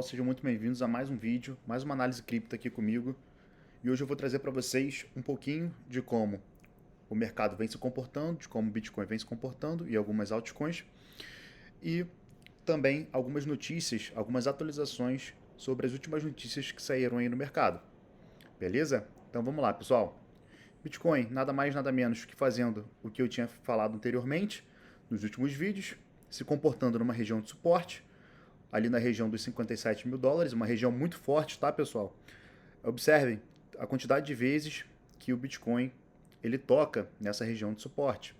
Sejam muito bem-vindos a mais um vídeo, mais uma análise cripto aqui comigo. E hoje eu vou trazer para vocês um pouquinho de como o mercado vem se comportando, de como o Bitcoin vem se comportando e algumas altcoins. E também algumas notícias, algumas atualizações sobre as últimas notícias que saíram aí no mercado. Beleza? Então vamos lá, pessoal. Bitcoin, nada mais nada menos que fazendo o que eu tinha falado anteriormente nos últimos vídeos, se comportando numa região de suporte, ali na região dos 57 mil dólares, uma região muito forte, tá, pessoal? Observem a quantidade de vezes que o Bitcoin ele toca nessa região de suporte.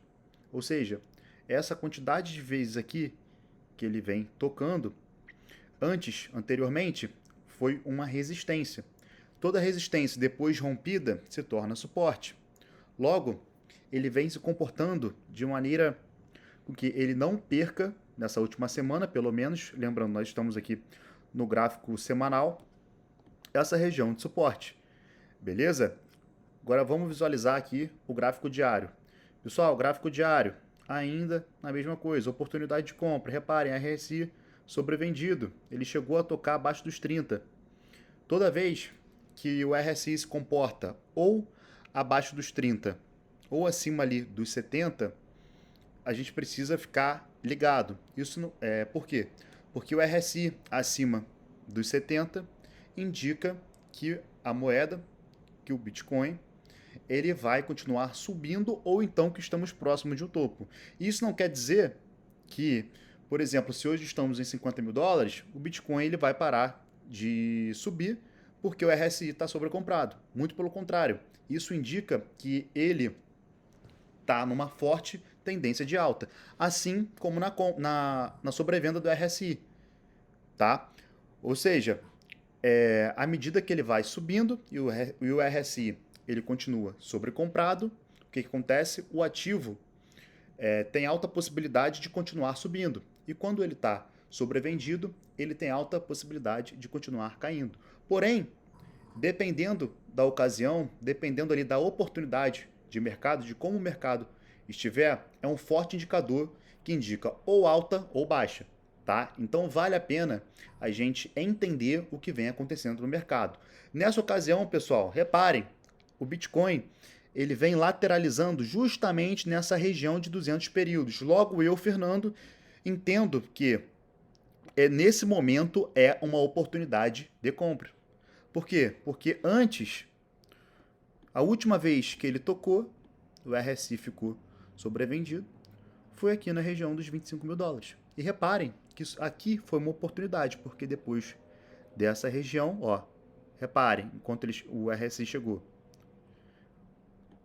Ou seja, essa quantidade de vezes aqui que ele vem tocando, anteriormente, foi uma resistência. Toda resistência depois rompida se torna suporte. Logo, ele vem se comportando de maneira com que ele não perca, nessa última semana pelo menos, lembrando, nós estamos aqui no gráfico semanal, essa região de suporte. Beleza? Agora vamos visualizar aqui o gráfico diário. Pessoal, gráfico diário, ainda na mesma coisa, oportunidade de compra. Reparem, RSI sobrevendido, ele chegou a tocar abaixo dos 30. Toda vez que o RSI se comporta ou abaixo dos 30 ou acima ali dos 70, a gente precisa ficar ligado. Isso por quê? Porque o RSI acima dos 70 indica que a moeda, que o Bitcoin, ele vai continuar subindo ou então que estamos próximos de um topo. Isso não quer dizer que, por exemplo, se hoje estamos em 50 mil dólares, o Bitcoin ele vai parar de subir porque o RSI está sobrecomprado. Muito pelo contrário. Isso indica que ele está numa forte tendência de alta, assim como na sobrevenda do RSI, tá? Ou seja, à medida que ele vai subindo e o RSI ele continua sobrecomprado, o que acontece? O ativo tem alta possibilidade de continuar subindo. E quando ele está sobrevendido, ele tem alta possibilidade de continuar caindo. Porém, dependendo da ocasião, dependendo ali da oportunidade de mercado, de como o mercado estiver, é um forte indicador que indica ou alta ou baixa, tá? Então vale a pena a gente entender o que vem acontecendo no mercado. Nessa ocasião, pessoal, reparem, o Bitcoin ele vem lateralizando justamente nessa região de 200 períodos. Logo eu, Fernando, entendo que nesse momento é uma oportunidade de compra. Por quê? Porque antes, a última vez que ele tocou, o RSI ficou sobrevendido, foi aqui na região dos 25 mil dólares. E reparem que isso aqui foi uma oportunidade, porque depois dessa região, ó, reparem, enquanto o RSI chegou,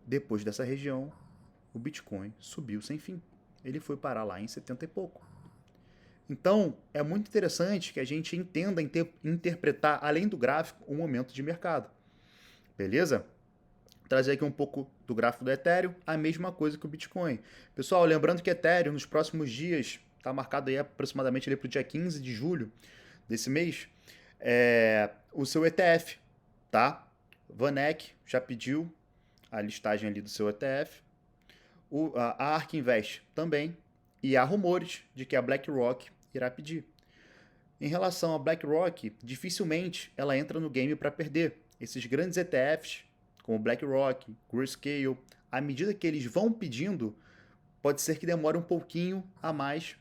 depois dessa região, o Bitcoin subiu sem fim. Ele foi parar lá em 70 e pouco. Então, é muito interessante que a gente entenda interpretar, além do gráfico, o momento de mercado. Beleza? Trazer aqui um pouco do gráfico do Ethereum, a mesma coisa que o Bitcoin. Pessoal, lembrando que Ethereum, nos próximos dias, está marcado aí aproximadamente para o dia 15 de julho desse mês, o seu ETF, tá? Vanek já pediu a listagem ali do seu ETF, a ARK Invest também, e há rumores de que a BlackRock irá pedir. Em relação a BlackRock, dificilmente ela entra no game para perder. Esses grandes ETFs, como BlackRock, Grayscale, à medida que eles vão pedindo, pode ser que demore um pouquinho a mais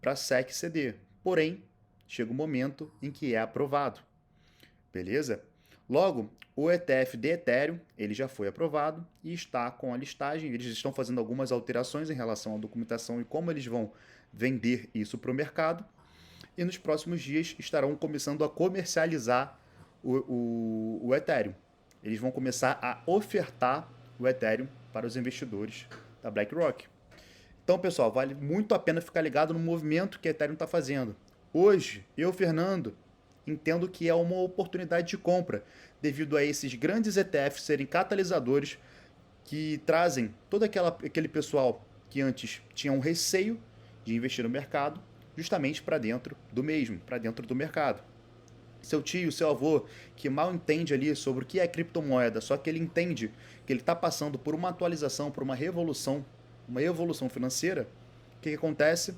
para a SEC ceder. Porém, chega um momento em que é aprovado. Beleza? Logo, o ETF de Ethereum ele já foi aprovado e está com a listagem. Eles estão fazendo algumas alterações em relação à documentação e como eles vão vender isso para o mercado. E nos próximos dias estarão começando a comercializar o Ethereum. Eles vão começar a ofertar o Ethereum para os investidores da BlackRock. Então, pessoal, vale muito a pena ficar ligado no movimento que a Ethereum está fazendo. Hoje, eu, Fernando, entendo que é uma oportunidade de compra, devido a esses grandes ETFs serem catalisadores que trazem todo aquele pessoal que antes tinha um receio de investir no mercado, justamente para dentro do mesmo, para dentro do mercado. Seu tio, seu avô, que mal entende ali sobre o que é criptomoeda, só que ele entende que ele está passando por uma atualização, por uma evolução financeira, o que acontece?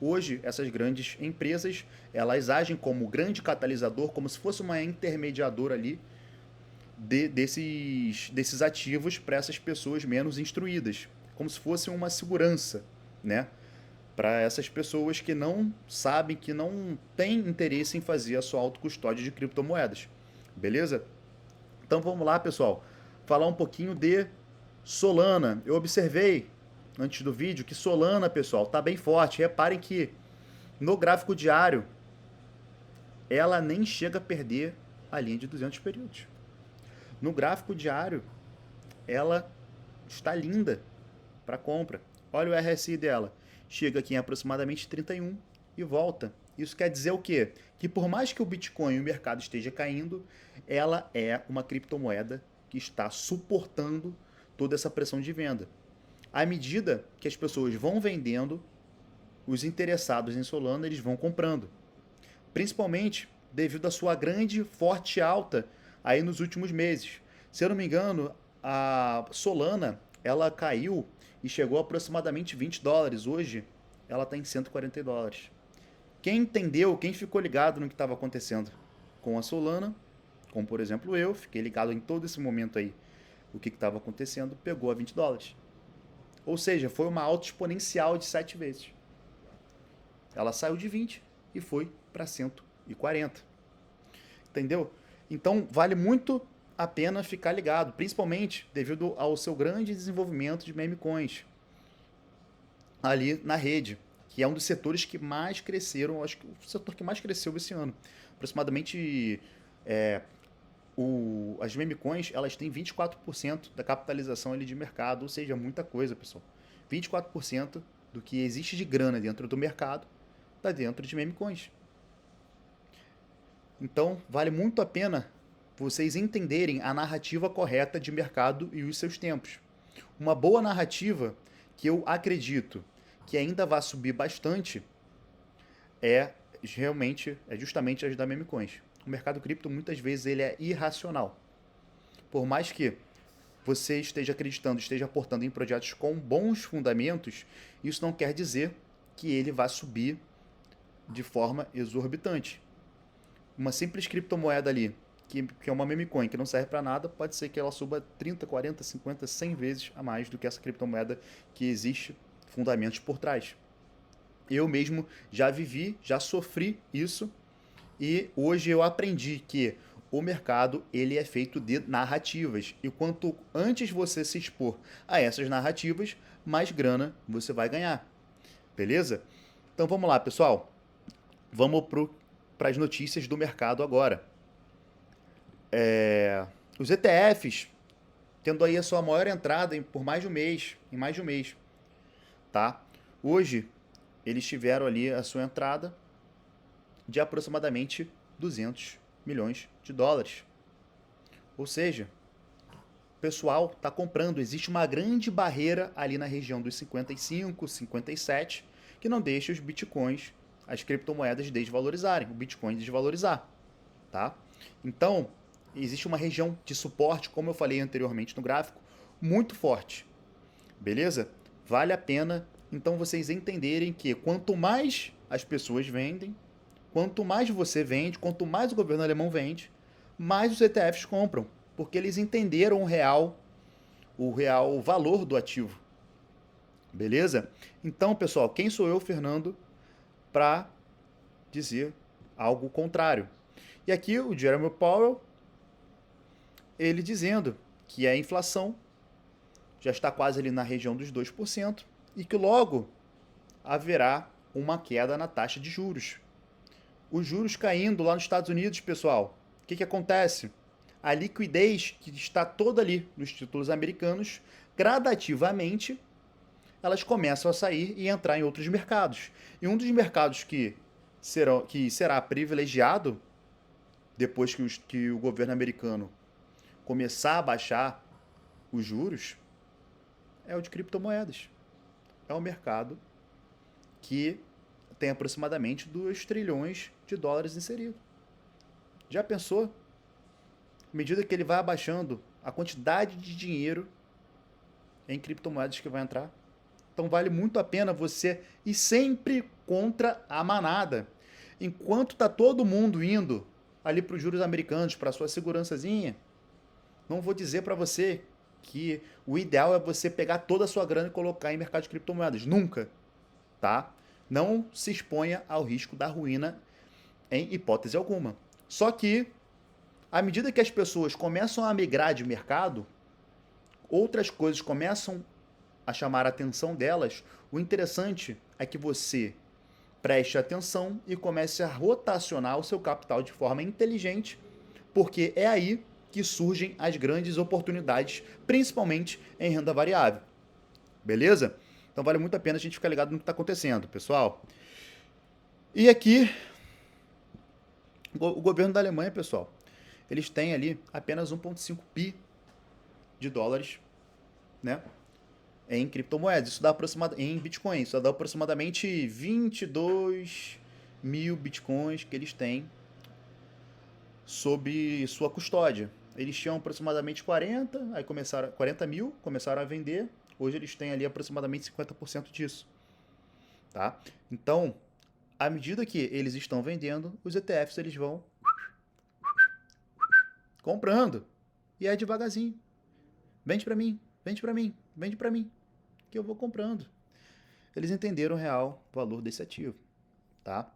Hoje, essas grandes empresas, elas agem como grande catalisador, como se fosse uma intermediadora ali desses ativos para essas pessoas menos instruídas, como se fosse uma segurança, né? Para essas pessoas que não sabem, que não têm interesse em fazer a sua autocustódia de criptomoedas. Beleza? Então vamos lá, pessoal, falar um pouquinho de Solana. Eu observei antes do vídeo que Solana, pessoal, tá bem forte. Reparem que no gráfico diário ela nem chega a perder a linha de 200 períodos. No gráfico diário ela está linda para compra. Olha o RSI dela. Chega aqui em aproximadamente 31 e volta. Isso quer dizer o quê? Que por mais que o Bitcoin e o mercado esteja caindo, ela é uma criptomoeda que está suportando toda essa pressão de venda. À medida que as pessoas vão vendendo, os interessados em Solana eles vão comprando. Principalmente devido à sua grande, forte alta aí nos últimos meses. Se eu não me engano, a Solana ela caiu e chegou a aproximadamente $20. Hoje ela está em $140. Quem entendeu, quem ficou ligado no que estava acontecendo com a Solana, como por exemplo eu, fiquei ligado em todo esse momento aí, o que estava acontecendo, pegou a $20. Ou seja, foi uma alta exponencial de 7 vezes. Ela saiu de 20 e foi para 140. Entendeu? Então vale muito a pena ficar ligado, principalmente devido ao seu grande desenvolvimento de meme coins ali na rede, que é um dos setores que mais cresceram, acho que o setor que mais cresceu esse ano. Aproximadamente as meme coins, elas têm 24% da capitalização ali de mercado, ou seja, muita coisa, pessoal. 24% do que existe de grana dentro do mercado está dentro de meme coins. Então, vale muito a pena vocês entenderem a narrativa correta de mercado e os seus tempos. Uma boa narrativa que eu acredito que ainda vai subir bastante é justamente as da meme coins. O mercado cripto muitas vezes ele é irracional. Por mais que você esteja acreditando, esteja aportando em projetos com bons fundamentos, isso não quer dizer que ele vai subir de forma exorbitante. Uma simples criptomoeda ali, que é uma meme coin, que não serve para nada, pode ser que ela suba 30, 40, 50, 100 vezes a mais do que essa criptomoeda que existe fundamentos por trás. Eu mesmo já vivi, já sofri isso e hoje eu aprendi que o mercado ele é feito de narrativas e quanto antes você se expor a essas narrativas, mais grana você vai ganhar. Beleza? Então vamos lá, pessoal. Vamos para as notícias do mercado agora. Os ETFs tendo aí a sua maior entrada por mais de um mês, em mais de um mês, tá? Hoje eles tiveram ali a sua entrada de aproximadamente 200 milhões de dólares. Ou seja, o pessoal está comprando. Existe uma grande barreira ali na região dos 55, 57, que não deixa os bitcoins, as criptomoedas desvalorizarem, o bitcoin desvalorizar, tá? Então, existe uma região de suporte, como eu falei anteriormente no gráfico, muito forte. Beleza? Vale a pena, então, vocês entenderem que quanto mais as pessoas vendem, quanto mais você vende, quanto mais o governo alemão vende, mais os ETFs compram, porque eles entenderam o real valor do ativo. Beleza? Então, pessoal, quem sou eu, Fernando, para dizer algo contrário? E aqui o Jerome Powell, ele dizendo que a inflação já está quase ali na região dos 2% e que logo haverá uma queda na taxa de juros. Os juros caindo lá nos Estados Unidos, pessoal, o que acontece? A liquidez que está toda ali nos títulos americanos, gradativamente, elas começam a sair e entrar em outros mercados. E um dos mercados que será privilegiado depois que o governo americano começar a baixar os juros é o de criptomoedas. É um mercado que tem aproximadamente 2 trilhões de dólares inserido. Já pensou? À medida que ele vai abaixando a quantidade de dinheiro em criptomoedas que vai entrar, Então vale muito a pena você ir sempre contra a manada. Enquanto tá todo mundo indo ali para os juros americanos, para sua segurançazinha, não vou dizer para você que o ideal é você pegar toda a sua grana e colocar em mercado de criptomoedas. Nunca, tá? Não se exponha ao risco da ruína em hipótese alguma. Só que, à medida que as pessoas começam a migrar de mercado, outras coisas começam a chamar a atenção delas. O interessante é que você preste atenção e comece a rotacionar o seu capital de forma inteligente, porque é aí que surgem as grandes oportunidades, principalmente em renda variável. Beleza? Então vale muito a pena a gente ficar ligado no que está acontecendo, pessoal. E aqui, o governo da Alemanha, pessoal, eles têm ali apenas 1,5 bi de dólares, né, em criptomoedas. Isso dá aproximadamente, em Bitcoin, isso dá aproximadamente 22 mil Bitcoins que eles têm sob sua custódia. Eles tinham aproximadamente 40 mil, começaram a vender. Hoje eles têm ali aproximadamente 50% disso. Tá? Então, à medida que eles estão vendendo, os ETFs eles vão comprando. E é devagarzinho. Vende para mim, vende para mim, vende para mim, que eu vou comprando. Eles entenderam o real valor desse ativo, tá?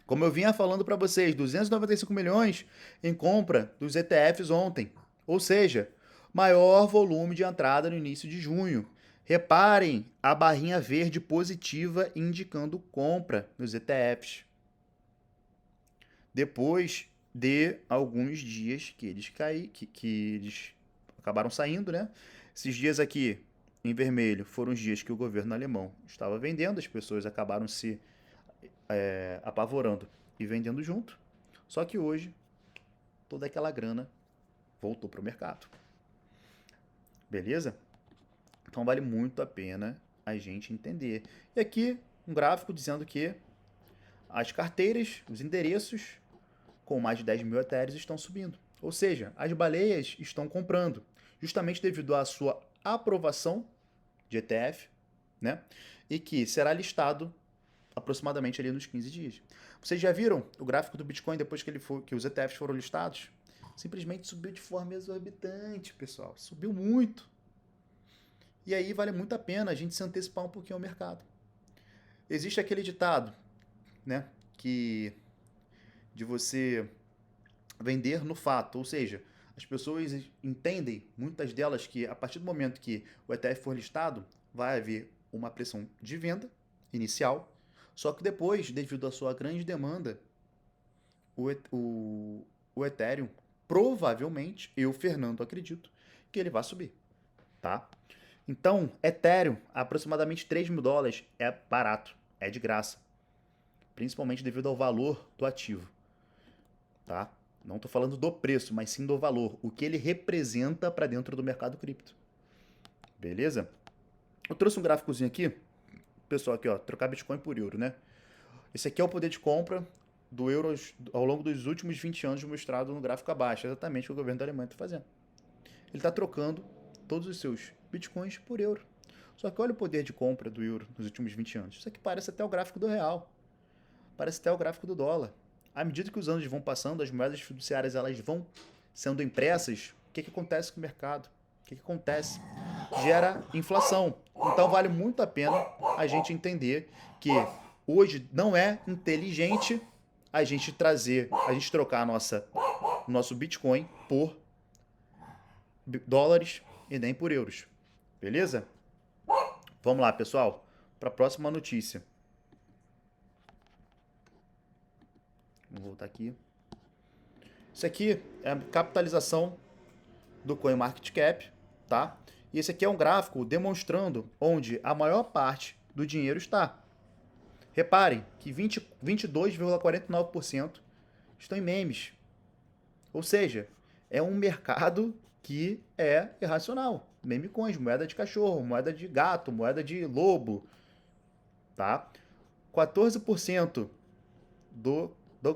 Como eu vinha falando para vocês, 295 milhões em compra dos ETFs ontem. Ou seja, maior volume de entrada no início de junho. Reparem a barrinha verde positiva indicando compra nos ETFs. Depois de alguns dias que eles que eles acabaram saindo, né? Esses dias aqui em vermelho foram os dias que o governo alemão estava vendendo, as pessoas acabaram se apavorando e vendendo junto. Só que hoje toda aquela grana voltou para o mercado. Beleza? Então vale muito a pena a gente entender. E aqui um gráfico dizendo que as carteiras, os endereços com mais de 10 mil etéreos estão subindo. Ou seja, as baleias estão comprando, justamente devido à sua aprovação de ETF, né? E que será listado aproximadamente ali nos 15 dias. Vocês já viram o gráfico do Bitcoin depois que os ETFs foram listados? Simplesmente subiu de forma exorbitante, pessoal. Subiu muito. E aí vale muito a pena a gente se antecipar um pouquinho ao mercado. Existe aquele ditado, né, que de você vender no fato, ou seja, as pessoas entendem, muitas delas, que a partir do momento que o ETF for listado, vai haver uma pressão de venda inicial, só que depois, devido à sua grande demanda, o Ethereum, provavelmente, eu, Fernando, acredito, que ele vai subir, tá? Então, Ethereum, aproximadamente 3 mil dólares, é barato, é de graça, principalmente devido ao valor do ativo, tá? Não estou falando do preço, mas sim do valor, o que ele representa para dentro do mercado cripto. Beleza? Eu trouxe um gráficozinho aqui, pessoal, aqui, ó, trocar Bitcoin por euro, né? Esse aqui é o poder de compra do euro ao longo dos últimos 20 anos, mostrado no gráfico abaixo, exatamente o que o governo da Alemanha está fazendo. Ele está trocando todos os seus Bitcoins por euro. Só que olha o poder de compra do euro nos últimos 20 anos. Isso aqui parece até o gráfico do real. Parece até o gráfico do dólar. À medida que os anos vão passando, as moedas fiduciárias elas vão sendo impressas, o que acontece com o mercado? O que acontece? Gera inflação. Então vale muito a pena a gente entender que hoje não é inteligente a gente trocar o nosso Bitcoin por dólares e nem por euros. Beleza? Vamos lá, pessoal, para a próxima notícia. Vou voltar aqui. Isso aqui é a capitalização do CoinMarketCap, tá? E esse aqui é um gráfico demonstrando onde a maior parte do dinheiro está. Reparem que 22,49% estão em memes. Ou seja, é um mercado que é irracional. Meme coins, moeda de cachorro, moeda de gato, moeda de lobo, tá? 14%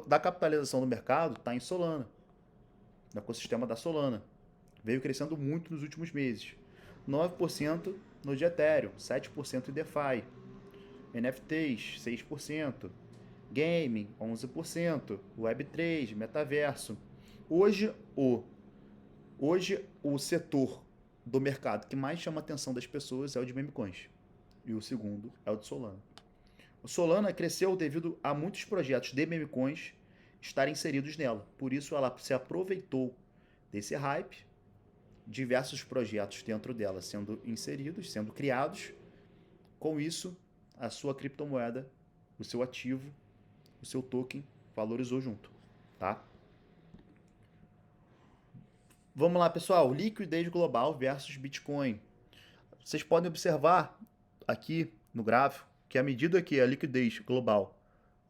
da capitalização do mercado está em Solana, no ecossistema da Solana. Veio crescendo muito nos últimos meses. 9% no de Ethereum, 7% em DeFi. NFTs, 6%. Gaming, 11%. Web3, metaverso. Hoje o setor do mercado que mais chama a atenção das pessoas é o de memecoins. E o segundo é o de Solana. O Solana cresceu devido a muitos projetos de memecoins estarem inseridos nela. Por isso ela se aproveitou desse hype, diversos projetos dentro dela sendo inseridos, sendo criados. Com isso, a sua criptomoeda, o seu ativo, o seu token valorizou junto, tá? Vamos lá, pessoal. Liquidez global versus Bitcoin. Vocês podem observar aqui no gráfico que à medida que a liquidez global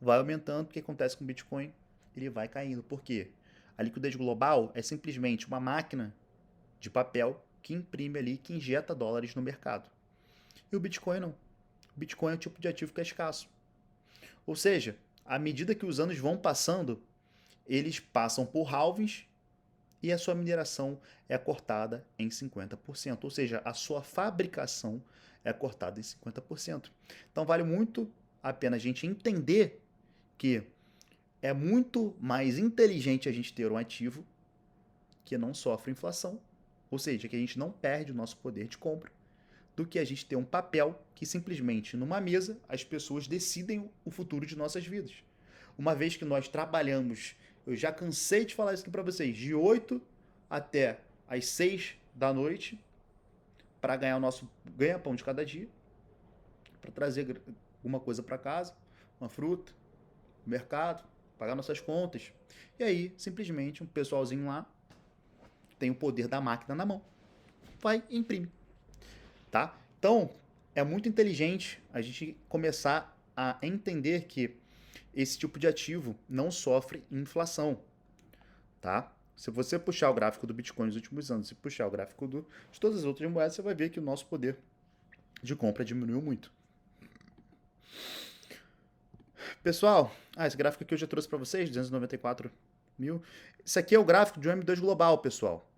vai aumentando, o que acontece com o Bitcoin? Ele vai caindo. Por quê? A liquidez global é simplesmente uma máquina de papel que imprime ali, que injeta dólares no mercado. E o Bitcoin não. O Bitcoin é o tipo de ativo que é escasso. Ou seja, à medida que os anos vão passando, eles passam por halvings e a sua mineração é cortada em 50%. Ou seja, a sua fabricação é cortada em 50%. Então vale muito a pena a gente entender que é muito mais inteligente a gente ter um ativo que não sofre inflação, ou seja, que a gente não perde o nosso poder de compra, do que a gente ter um papel que simplesmente numa mesa as pessoas decidem o futuro de nossas vidas. Uma vez que nós trabalhamos, eu já cansei de falar isso aqui para vocês, de 8 até as 6 da noite para ganhar o nosso ganha-pão de cada dia, para trazer alguma coisa para casa, uma fruta, mercado, pagar nossas contas. E aí, simplesmente, um pessoalzinho lá tem o poder da máquina na mão, vai e imprime. Tá? Então, é muito inteligente a gente começar a entender que esse tipo de ativo não sofre inflação, tá? Se você puxar o gráfico do Bitcoin nos últimos anos e puxar o gráfico de todas as outras moedas, você vai ver que o nosso poder de compra diminuiu muito. Pessoal, esse gráfico aqui eu já trouxe para vocês, 294 mil. Isso aqui é o gráfico de um M2 global, pessoal.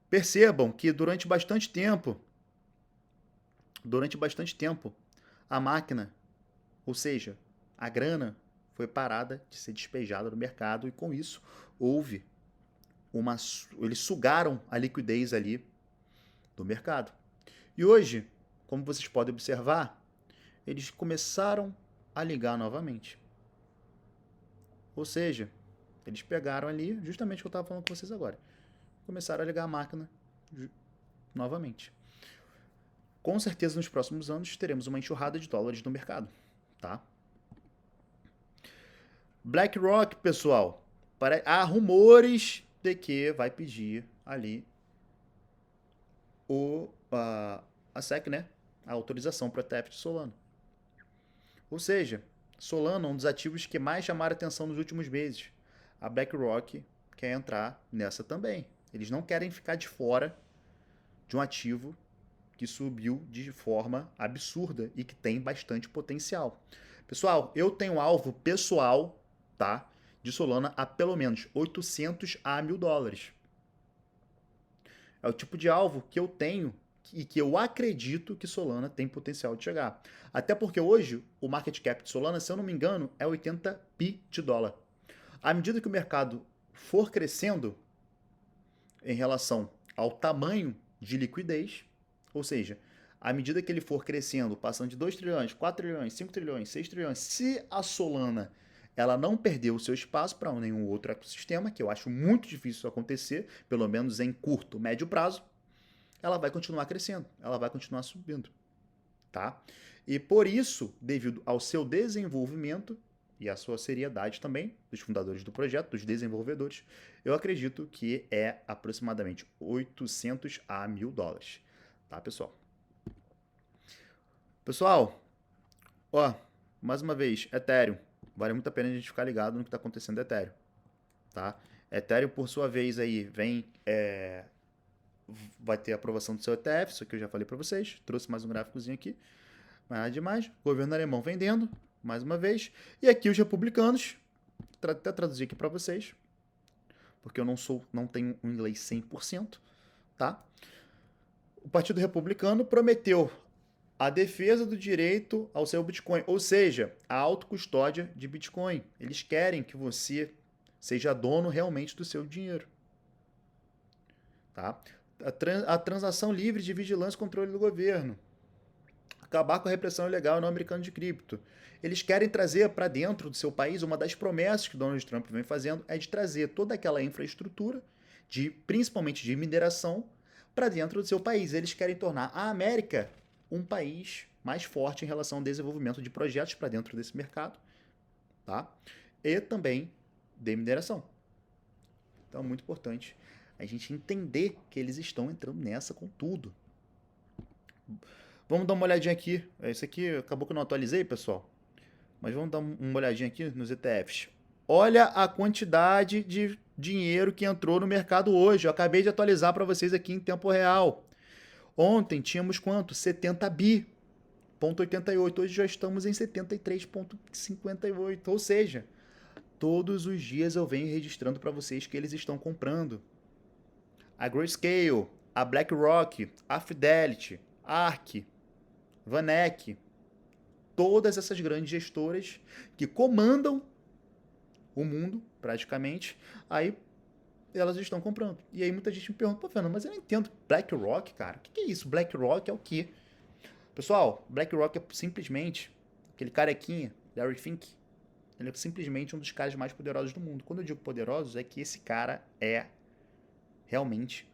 Percebam que durante bastante tempo, a máquina, ou seja, a grana, foi parada de ser despejada no mercado e com isso houve eles sugaram a liquidez ali do mercado. E hoje, como vocês podem observar, eles começaram a ligar novamente. Ou seja, eles pegaram ali, justamente o que eu estava falando com vocês agora, começaram a ligar a máquina novamente. Com certeza, nos próximos anos, teremos uma enxurrada de dólares no mercado, tá? BlackRock, pessoal, há rumores de que vai pedir ali a SEC, né? A autorização para o ETF de Solana. Ou seja, Solana é um dos ativos que mais chamaram atenção nos últimos meses. A BlackRock quer entrar nessa também. Eles não querem ficar de fora de um ativo que subiu de forma absurda e que tem bastante potencial. Pessoal, eu tenho alvo pessoal, tá, de Solana a pelo menos 800 a $1.000. É o tipo de alvo que eu tenho e que eu acredito que Solana tem potencial de chegar. Até porque hoje o market cap de Solana, se eu não me engano, é 80 bi de dólar. À medida que o mercado for crescendo em relação ao tamanho de liquidez, ou seja, à medida que ele for crescendo, passando de 2 trilhões, 4 trilhões, 5 trilhões, 6 trilhões, se a Solana ela não perdeu o seu espaço para nenhum outro ecossistema, que eu acho muito difícil isso acontecer, pelo menos em curto, médio prazo, ela vai continuar crescendo, ela vai continuar subindo, tá? E por isso, devido ao seu desenvolvimento e à sua seriedade também, dos fundadores do projeto, dos desenvolvedores, eu acredito que é aproximadamente 800 a $1.000, tá, pessoal? Pessoal, ó, mais uma vez, Ethereum, vale muito a pena a gente ficar ligado no que está acontecendo no Ethereum, tá? Ethereum, por sua vez, aí vai ter a aprovação do seu ETF, isso aqui eu já falei para vocês, trouxe mais um gráficozinho aqui, mas nada demais, governo alemão vendendo, mais uma vez, e aqui os republicanos, até traduzir aqui para vocês, porque eu não tenho um inglês 100%, tá? o Partido Republicano prometeu a defesa do direito ao seu Bitcoin, ou seja, a autocustódia de Bitcoin. Eles querem que você seja dono realmente do seu dinheiro. Tá? A transação livre de vigilância e controle do governo. Acabar com a repressão ilegal no americano de cripto. Eles querem trazer para dentro do seu país, uma das promessas que Donald Trump vem fazendo é de trazer toda aquela infraestrutura, principalmente de mineração, para dentro do seu país. Eles querem tornar a América um país mais forte em relação ao desenvolvimento de projetos para dentro desse mercado, tá? E também de mineração. Então é muito importante a gente entender que eles estão entrando nessa com tudo. Vamos dar uma olhadinha aqui. Esse aqui acabou que eu não atualizei, pessoal. Mas vamos dar uma olhadinha aqui nos ETFs. Olha a quantidade de dinheiro que entrou no mercado hoje. Eu acabei de atualizar para vocês aqui em tempo real. Ontem tínhamos quanto? 70 bi. 88. Hoje já estamos em 73,58. Ou seja, todos os dias eu venho registrando para vocês que eles estão comprando. A Grayscale, a BlackRock, a Fidelity, a ARK, Vanek, todas essas grandes gestoras que comandam o mundo, praticamente, aí elas estão comprando. E aí muita gente me pergunta, pô, Fernando, mas eu não entendo BlackRock, cara. O que é isso? BlackRock é o quê? Pessoal, BlackRock é simplesmente aquele carequinha, Larry Fink. Ele é simplesmente um dos caras mais poderosos do mundo. Quando eu digo poderosos, é que esse cara é realmente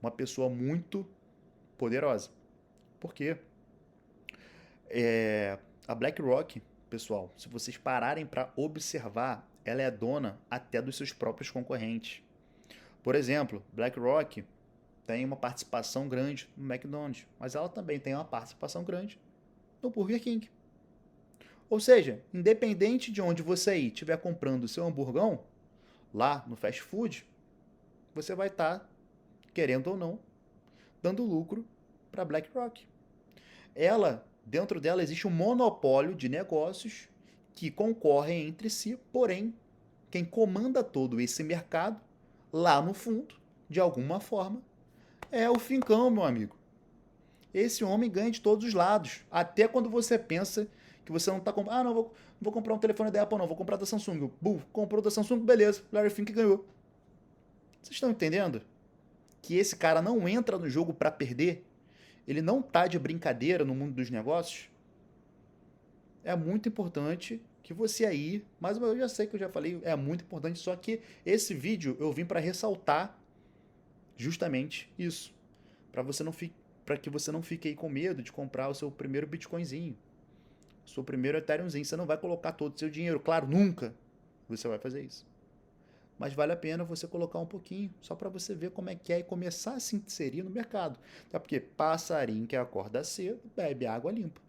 uma pessoa muito poderosa. Por quê? A BlackRock, pessoal, se vocês pararem para observar, ela é dona até dos seus próprios concorrentes. Por exemplo, BlackRock tem uma participação grande no McDonald's, mas ela também tem uma participação grande no Burger King. Ou seja, independente de onde você aí estiver comprando o seu hamburgão, lá no fast food, você vai estar, querendo ou não, dando lucro para a BlackRock. Dentro dela existe um monopólio de negócios que concorrem entre si, porém, quem comanda todo esse mercado, lá no fundo, de alguma forma, é o Fincão, meu amigo. Esse homem ganha de todos os lados. Até quando você pensa que você não está comprando. Ah, não vou comprar um telefone da Apple, não, vou comprar da Samsung. Comprou da Samsung, beleza, Larry Fink ganhou. Vocês estão entendendo? Que esse cara não entra no jogo para perder? Ele não tá de brincadeira no mundo dos negócios? É muito importante que você aí, mas eu já sei que eu já falei, é muito importante, só que esse vídeo eu vim para ressaltar justamente isso, para que você não fique aí com medo de comprar o seu primeiro Bitcoinzinho, o seu primeiro Ethereumzinho. Você não vai colocar todo o seu dinheiro, claro, nunca você vai fazer isso. Mas vale a pena você colocar um pouquinho, só para você ver como é que é e começar a se inserir no mercado. Tá? Porque passarinho que acorda cedo, bebe água limpa.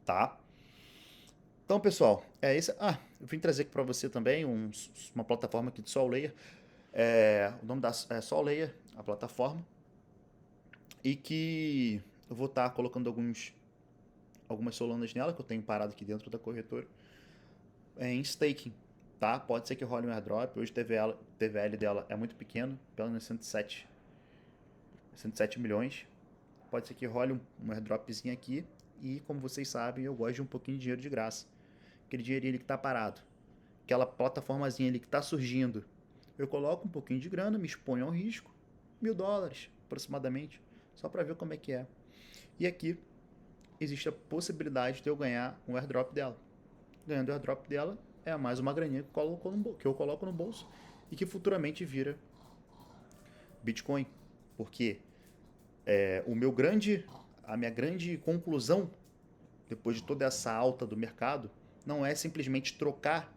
Tá? Então, pessoal, é isso. Eu vim trazer aqui para você também uma plataforma aqui de SolLayer. O nome é SolLayer, a plataforma. E que eu vou estar colocando algumas Solanas nela, que eu tenho parado aqui dentro da corretora, em staking. Tá? Pode ser que role um airdrop. Hoje o TVL dela é muito pequeno, pelo menos 107 milhões. Pode ser que role um airdropzinho aqui. E como vocês sabem, eu gosto de um pouquinho de dinheiro de graça. Aquele dinheirinho ali que está parado. Aquela plataformazinha ali que está surgindo. Eu coloco um pouquinho de grana, me exponho ao risco. $1.000 aproximadamente. Só para ver como é que é. E aqui existe a possibilidade de eu ganhar um airdrop dela. Ganhando o airdrop dela, é mais uma graninha que eu coloco no bolso e que futuramente vira Bitcoin. Porque a minha grande conclusão, depois de toda essa alta do mercado, não é simplesmente trocar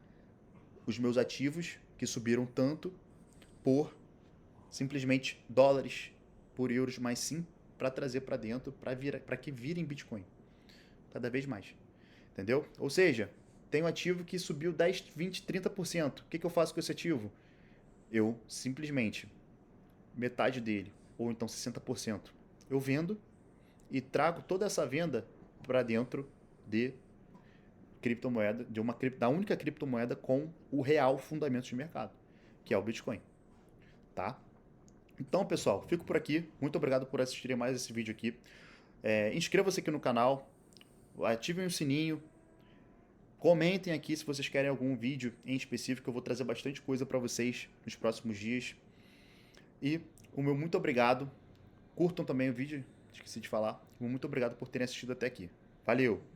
os meus ativos, que subiram tanto, por simplesmente dólares, por euros, mas sim para trazer para dentro, para que virem Bitcoin. Cada vez mais. Entendeu? Ou seja, tem um ativo que subiu 10, 20, 30%. O que eu faço com esse ativo? Eu simplesmente, metade dele, ou então 60%, eu vendo e trago toda essa venda para dentro de criptomoeda, da única criptomoeda com o real fundamento de mercado, que é o Bitcoin. Tá? Então, pessoal, fico por aqui. Muito obrigado por assistirem mais esse vídeo aqui. Inscreva-se aqui no canal, ativem o sininho, comentem aqui se vocês querem algum vídeo em específico. Eu vou trazer bastante coisa para vocês nos próximos dias. E o meu muito obrigado. Curtam também o vídeo, esqueci de falar. Muito obrigado por terem assistido até aqui. Valeu!